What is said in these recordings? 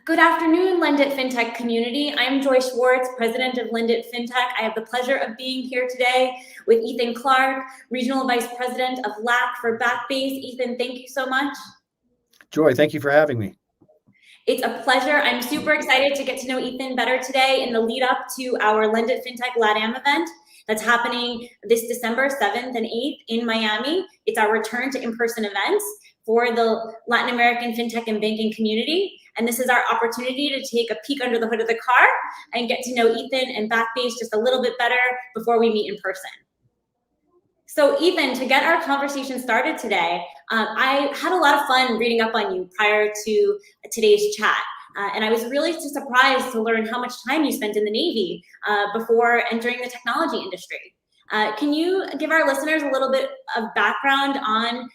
Good afternoon, LendIt Fintech community. I'm Joy Schwartz, president of LendIt Fintech. I have the pleasure of being here today with Ethan Clark, regional vice president of LAC for Backbase. Ethan, thank you so much. Joy, thank you for having me. It's a pleasure. I'm super excited to get to know Ethan better today in the lead up to our LendIt Fintech LatAm event that's happening this December 7th and 8th in Miami. It's our return to in-person events for the Latin American fintech and banking community. And this is our opportunity to take a peek under the hood of the car and get to know Ethan and Backbase just a little bit better before we meet in person. So Ethan, to get our conversation started today, I had a lot of fun reading up on you prior to today's chat. And I was really surprised to learn how much time you spent in the Navy before entering the technology industry. Can you give our listeners a little bit of background on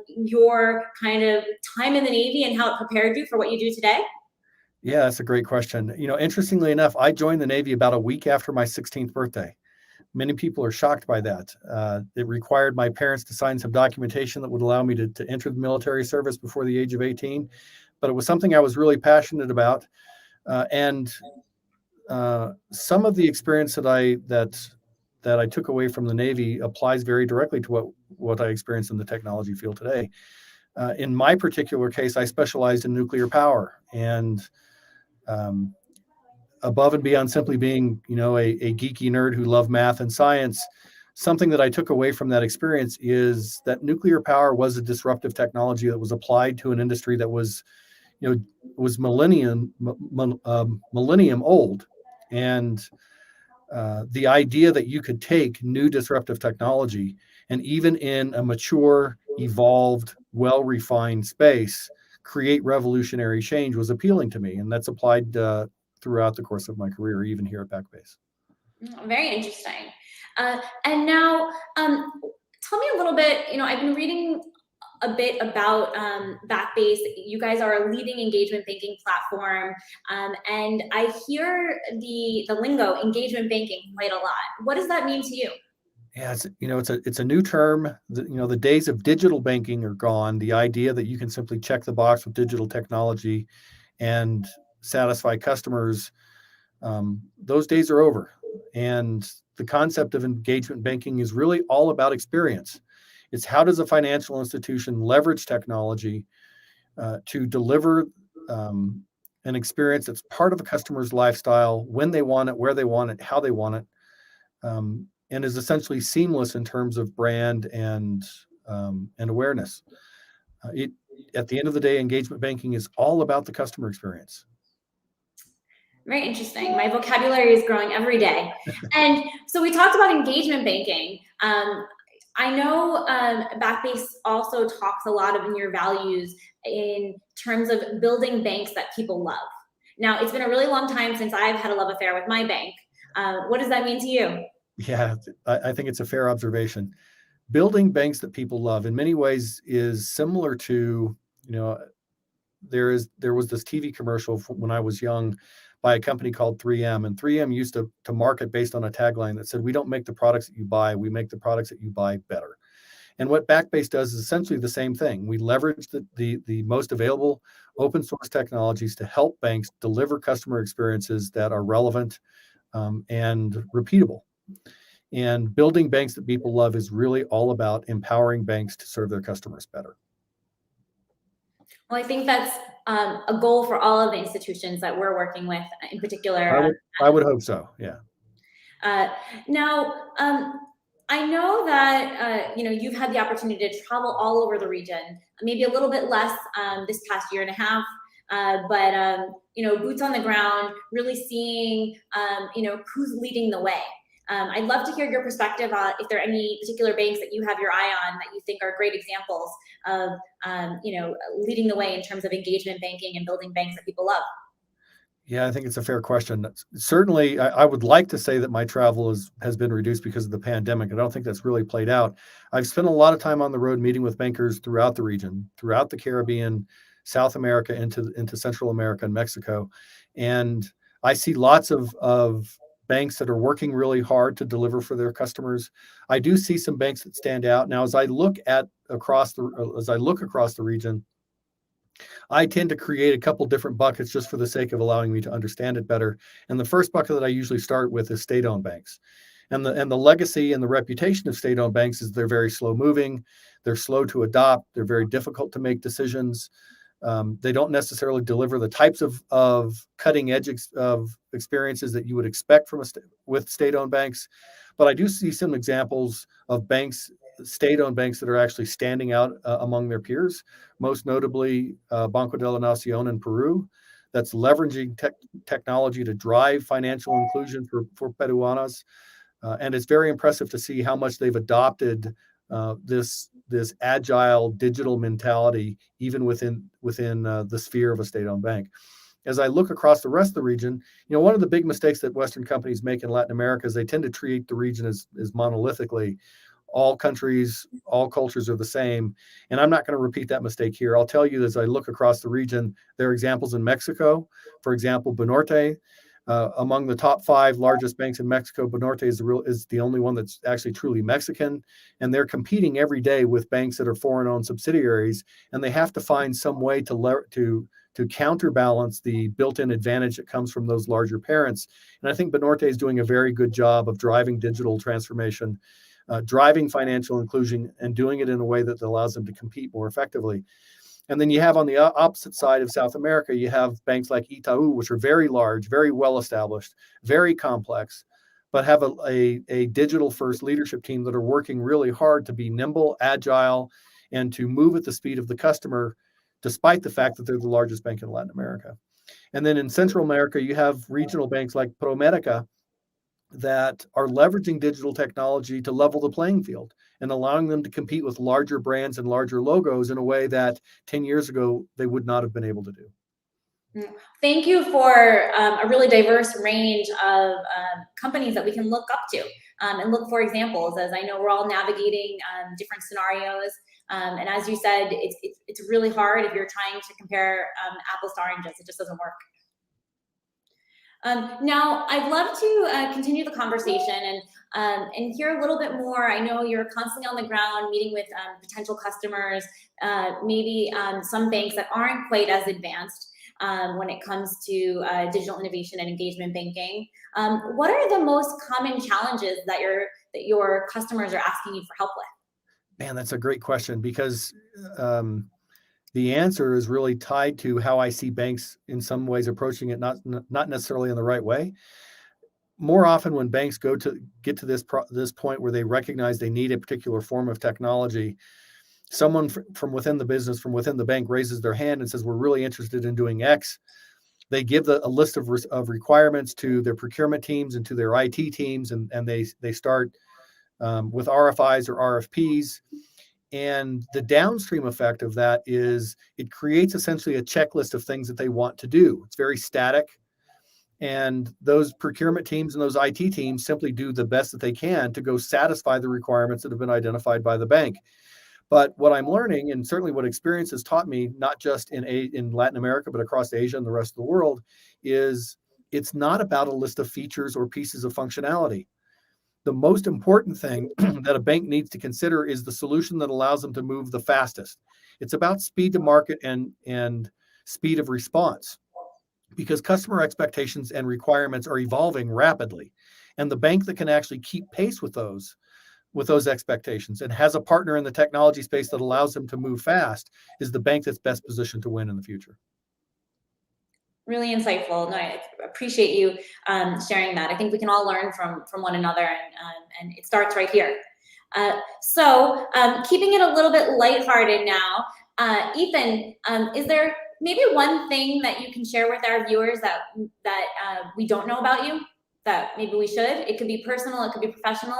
your kind of time in the Navy and how it prepared you for what you do today? Yeah, that's a great question. Interestingly enough, I joined the Navy about a week after my 16th birthday. Many people are shocked by that. It required my parents to sign some documentation that would allow me to enter the military service before the age of 18. But it was something I was really passionate about. And some of the experience that I took away from the Navy applies very directly to what I experience in the technology field today. In my particular case, I specialized in nuclear power, and above and beyond simply being, a geeky nerd who loved math and science, something that I took away from that experience is that nuclear power was a disruptive technology that was applied to an industry that was millennium old. And the idea that you could take new disruptive technology and even in a mature, evolved, well-refined space, create revolutionary change was appealing to me. And that's applied throughout the course of my career, even here at Backbase. Very interesting. And now, tell me a little bit, I've been reading a bit about Backbase. You guys are a leading engagement banking platform, and I hear the lingo engagement banking quite a lot. What does that mean to you? Yeah, it's a new term. The days of digital banking are gone. The idea that you can simply check the box with digital technology and satisfy customers, those days are over. And the concept of engagement banking is really all about experience. It's how does a financial institution leverage technology to deliver an experience that's part of a customer's lifestyle, when they want it, where they want it, how they want it, and is essentially seamless in terms of brand and awareness. At the end of the day, engagement banking is all about the customer experience. Very interesting. My vocabulary is growing every day. And so we talked about engagement banking. I know Backbase also talks a lot of in your values in terms of building banks that people love. Now, it's been a really long time since I've had a love affair with my bank. What does that mean to you? Yeah, I think it's a fair observation. Building banks that people love in many ways is similar to, there was this TV commercial when I was young by a company called 3M, and 3M used to market based on a tagline that said, "We don't make the products that you buy, we make the products that you buy better." And what Backbase does is essentially the same thing. We leverage the most available open source technologies to help banks deliver customer experiences that are relevant and repeatable. And building banks that people love is really all about empowering banks to serve their customers better. Well, I think that's a goal for all of the institutions that we're working with in particular. I would hope so, yeah. Now, I know that you've had the opportunity to travel all over the region, maybe a little bit less this past year and a half, but boots on the ground, really seeing who's leading the way. I'd love to hear your perspective on if there are any particular banks that you have your eye on that you think are great examples of leading the way in terms of engagement banking and building banks that people love. Yeah, I think it's a fair question. Certainly, I would like to say that my travel has been reduced because of the pandemic. I don't think that's really played out. I've spent a lot of time on the road meeting with bankers throughout the region, throughout the Caribbean, South America, into Central America and Mexico. And I see lots of banks that are working really hard to deliver for their customers. I do see some banks that stand out. Now, as I look across the region, I tend to create a couple different buckets just for the sake of allowing me to understand it better. And the first bucket that I usually start with is state-owned banks. And the legacy and the reputation of state-owned banks is they're very slow moving, they're slow to adopt, they're very difficult to make decisions. They don't necessarily deliver the types of cutting edge of experiences that you would expect from with state-owned banks. But I do see some examples of banks, state-owned banks, that are actually standing out among their peers. Most notably, Banco de la Nación in Peru, that's leveraging technology to drive financial inclusion for Peruanas. And it's very impressive to see how much they've adopted this agile digital mentality, even within the sphere of a state-owned bank. As I look across the rest of the region, one of the big mistakes that Western companies make in Latin America is they tend to treat the region as monolithically. All countries, all cultures are the same. And I'm not going to repeat that mistake here. I'll tell you, as I look across the region, there are examples in Mexico. For example, Banorte, among the top 5 largest banks in Mexico, Banorte is the only one that's actually truly Mexican. And they're competing every day with banks that are foreign-owned subsidiaries. And they have to find some way to counterbalance the built-in advantage that comes from those larger parents. And I think Banorte is doing a very good job of driving digital transformation, driving financial inclusion, and doing it in a way that allows them to compete more effectively. And then you have on the opposite side of South America, you have banks like Itaú, which are very large, very well established, very complex, but have a digital-first leadership team that are working really hard to be nimble, agile, and to move at the speed of the customer, despite the fact that they're the largest bank in Latin America. And then in Central America, you have regional banks like ProMedica that are leveraging digital technology to level the playing field and allowing them to compete with larger brands and larger logos in a way that 10 years ago they would not have been able to do. Thank you for a really diverse range of companies that we can look up to and look for examples, as I know we're all navigating different scenarios. And as you said, it's really hard if you're trying to compare apples to oranges. It just doesn't work. Now, I'd love to continue the conversation and hear a little bit more. I know you're constantly on the ground meeting with potential customers, maybe some banks that aren't quite as advanced when it comes to digital innovation and engagement banking. What are the most common challenges that your customers are asking you for help with? Man, that's a great question, because the answer is really tied to how I see banks in some ways approaching it, not necessarily in the right way. More often, when banks get to this point where they recognize they need a particular form of technology, someone from within the business, from within the bank, raises their hand and says, "We're really interested in doing X." They give a list of requirements to their procurement teams and to their IT teams, and they start with RFIs or RFPs. And the downstream effect of that is it creates essentially a checklist of things that they want to do. It's very static. And those procurement teams and those IT teams simply do the best that they can to go satisfy the requirements that have been identified by the bank. But what I'm learning, and certainly what experience has taught me, not just in Latin America, but across Asia and the rest of the world, is it's not about a list of features or pieces of functionality. The most important thing that a bank needs to consider is the solution that allows them to move the fastest. It's about speed to market and speed of response, because customer expectations and requirements are evolving rapidly. And the bank that can actually keep pace with those expectations and has a partner in the technology space that allows them to move fast is the bank that's best positioned to win in the future. Really insightful. No, I appreciate you sharing that. I think we can all learn from one another, and it starts right here. So keeping it a little bit lighthearted now, Ethan, is there maybe one thing that you can share with our viewers that we don't know about you that maybe we should? It could be personal, it could be professional.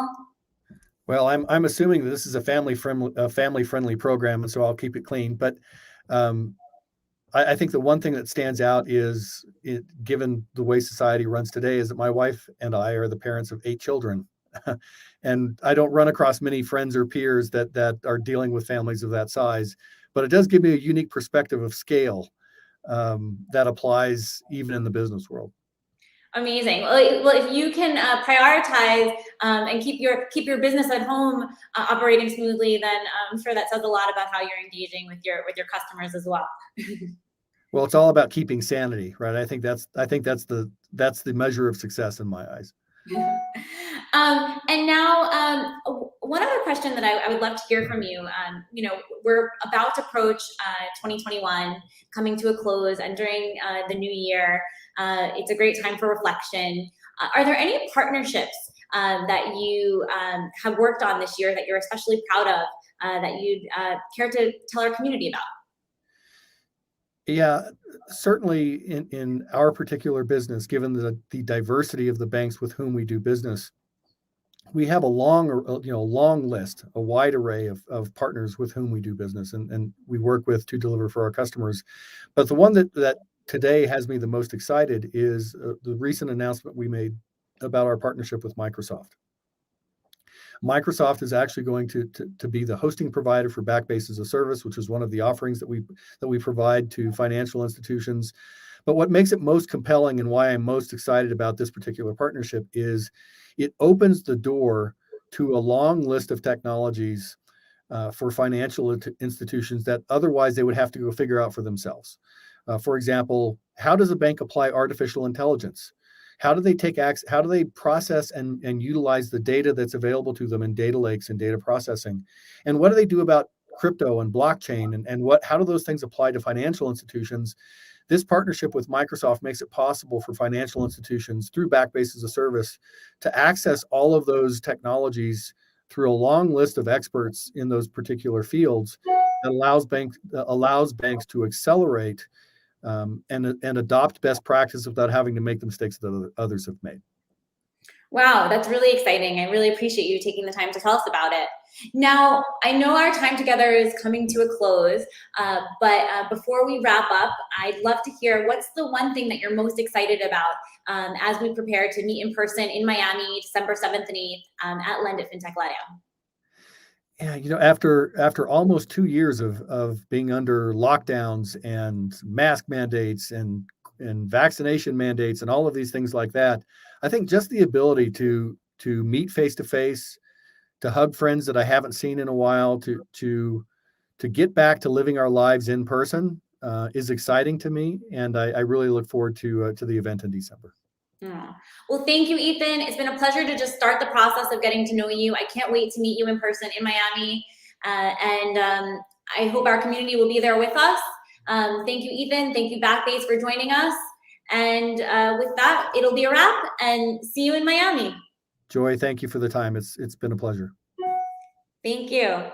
Well, I'm assuming that this is a family friendly program, and so I'll keep it clean. But I think the one thing that stands out is, given the way society runs today, is that my wife and I are the parents of 8 children. And I don't run across many friends or peers that are dealing with families of that size. But it does give me a unique perspective of scale that applies even in the business world. Amazing. Well, if you can prioritize and keep your business at home operating smoothly, then I'm sure that says a lot about how you're engaging with your customers as well. Well, it's all about keeping sanity, right? I think that's the measure of success in my eyes. And now, one other question that I would love to hear from you. We're about to approach 2021, coming to a close, entering the new year. It's a great time for reflection. Are there any partnerships that you have worked on this year that you're especially proud of, that you'd care to tell our community about? Yeah, certainly in our particular business, given the diversity of the banks with whom we do business, we have a long list, a wide array of partners with whom we do business and we work with to deliver for our customers. But the one that today has me the most excited is the recent announcement we made about our partnership with Microsoft. Microsoft is actually going to be the hosting provider for Backbase as a service, which is one of the offerings that we provide to financial institutions. But what makes it most compelling and why I'm most excited about this particular partnership is it opens the door to a long list of technologies for financial institutions that otherwise they would have to go figure out for themselves. For example, how does a bank apply artificial intelligence? How do they process and utilize the data that's available to them in data lakes and data processing? And what do they do about crypto and blockchain and how do those things apply to financial institutions? This partnership with Microsoft makes it possible for financial institutions through Backbase as a service to access all of those technologies through a long list of experts in those particular fields that allows banks to accelerate and adopt best practice without having to make the mistakes that others have made. Wow, that's really exciting. I really appreciate you taking the time to tell us about it. Now, I know our time together is coming to a close, but before we wrap up, I'd love to hear what's the one thing that you're most excited about as we prepare to meet in person in Miami, December 7th and 8th at LendIt Fintech LatAm. Yeah, after almost 2 years of being under lockdowns and mask mandates and vaccination mandates and all of these things like that, I think just the ability to meet face to face, to hug friends that I haven't seen in a while, to get back to living our lives in person is exciting to me, and I really look forward to the event in December. Oh. Well, thank you, Ethan. It's been a pleasure to just start the process of getting to know you. I can't wait to meet you in person in Miami, and I hope our community will be there with us. Thank you, Ethan. Thank you, Backbase, for joining us. And with that, it'll be a wrap, and see you in Miami. Joy, thank you for the time. It's been a pleasure. Thank you.